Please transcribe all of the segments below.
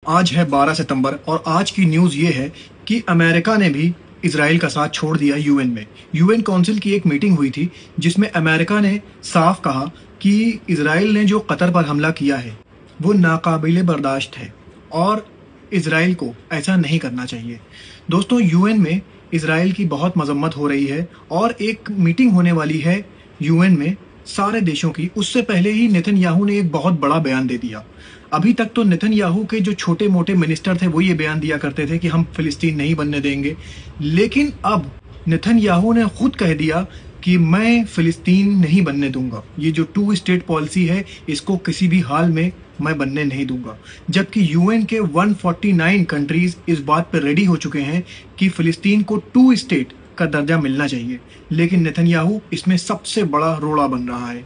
आज है 12 सितंबर और आज की न्यूज़ ये है कि अमेरिका ने भी इसराइल का साथ छोड़ दिया यूएन में। यूएन काउंसिल की एक मीटिंग हुई थी जिसमें अमेरिका ने साफ कहा कि इसराइल ने जो कतर पर हमला किया है वो नाकाबिले बर्दाश्त है और इसराइल को ऐसा नहीं करना चाहिए। दोस्तों, यूएन में इसराइल की बहुत मजम्मत हो रही है और एक मीटिंग होने वाली है यूएन में सारे देशों की। उससे पहले ही नेतन्याहू ने एक बहुत बड़ा बयान दे दिया। अभी तक तो नेतन्याहू के जो छोटे मोटे मिनिस्टर थे वो ये बयान दिया करते थे कि हम फिलिस्तीन नहीं बनने देंगे, लेकिन अब नेतन्याहू ने खुद कह दिया कि मैं फिलिस्तीन नहीं बनने दूंगा। ये जो 2 स्टेट पॉलिसी है इसको किसी भी हाल में मैं बनने नहीं दूंगा। जबकि यूएन के 149 कंट्रीज इस बात पर रेडी हो चुके हैं कि फिलिस्तीन को 2 स्टेट का दर्जा मिलना चाहिए, लेकिन नेतन्याहू इसमें सबसे बड़ा रोड़ा बन रहा है।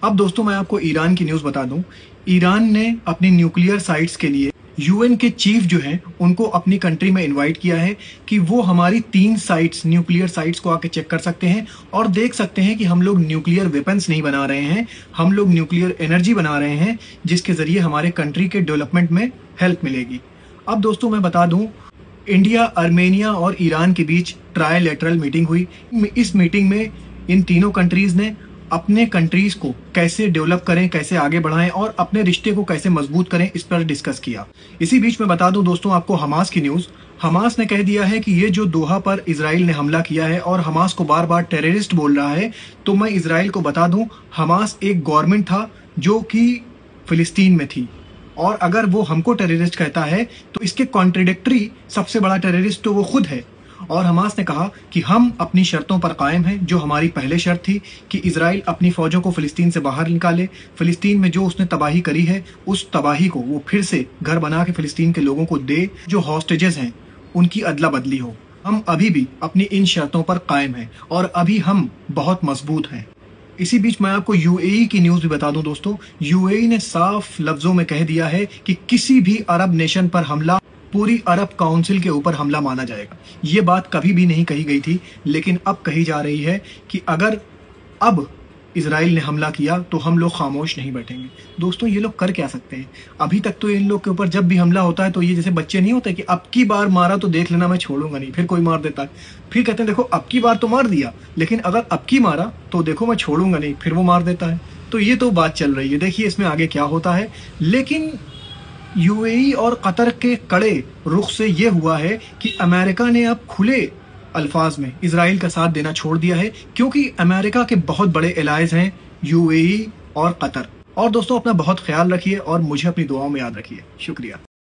अब दोस्तों, मैं आपको ईरान की न्यूज़ बता दूं। ईरान ने अपनी न्यूक्लियर साइट्स के लिए यूएन के चीफ जो हैं उनको अपनी कंट्री में इनवाइट किया है कि वो हमारी 3 साइट्स न्यूक्लियर साइट्स को आके चेक कर सकते हैं और देख सकते हैं कि हम लोग न्यूक्लियर वेपन्स नहीं बना रहे हैं, हम लोग न्यूक्लियर एनर्जी बना रहे हैं जिसके जरिए हमारे कंट्री के डेवलपमेंट में हेल्प मिलेगी। अब दोस्तों, मैं बता दूं, इंडिया, आर्मेनिया और ईरान के बीच ट्रायलैटरल मीटिंग हुई। इस मीटिंग में इन तीनों कंट्रीज ने अपने कंट्रीज को कैसे डेवलप करें, कैसे आगे बढ़ाएं और अपने रिश्ते को कैसे मजबूत करें, इस पर डिस्कस किया। इसी बीच में बता दूं दोस्तों आपको हमास की न्यूज़। हमास ने कह दिया है कि ये जो दोहा पर इसराइल ने हमला किया है और हमास को बार बार टेररिस्ट बोल रहा है, तो मैं इसराइल को बता दूं, हमास एक गवर्नमेंट था जो कि फिलिस्तीन में थी और अगर वो हमको टेररिस्ट कहता है तो इसके कॉन्ट्रडिक्टरी सबसे बड़ा टेररिस्ट तो वो खुद है। और हमास ने कहा कि हम अपनी शर्तों पर कायम हैं। जो हमारी पहले शर्त थी कि इजराइल अपनी फौजों को फिलिस्तीन से बाहर निकाले, फिलिस्तीन में जो उसने तबाही करी है उस तबाही को वो फिर से घर बना के फिलिस्तीन के लोगों को दे, जो हॉस्टेजेस हैं उनकी अदला बदली हो। हम अभी भी अपनी इन शर्तों पर कायम हैं और अभी हम बहुत मजबूत हैं। इसी बीच मैं आपको यूएई की न्यूज़ भी बता दूं दोस्तों। यूएई ने साफ लफ्जों में कह दिया है कि किसी भी अरब नेशन पर हमला पूरी अरब काउंसिल के ऊपर हमला माना जाएगा। ये बात कभी भी नहीं कही गई थी, लेकिन अब कही जा रही है कि अगर अब इसराइल ने हमला किया तो हम लोग खामोश नहीं बैठेंगे। दोस्तों, ये लोग कर क्या सकते हैं? अभी तक तो इन लोग के ऊपर जब भी हमला होता है तो ये जैसे बच्चे नहीं होते कि अब की बार मारा तो देख लेना, मैं छोड़ूंगा नहीं, फिर कोई मार देता है, फिर कहते हैं देखो अब की बार तो मार दिया, लेकिन अगर अब की मारा तो देखो मैं छोड़ूंगा नहीं, फिर वो मार देता है। तो ये तो बात चल रही है, देखिए इसमें आगे क्या होता है। लेकिन यूएई और कतर के कड़े रुख से यह हुआ है कि अमेरिका ने अब खुले अल्फाज में इसराइल का साथ देना छोड़ दिया है, क्योंकि अमेरिका के बहुत बड़े एलाइज हैं यूएई और कतर। और दोस्तों, अपना बहुत ख्याल रखिए और मुझे अपनी दुआओं में याद रखिए। शुक्रिया।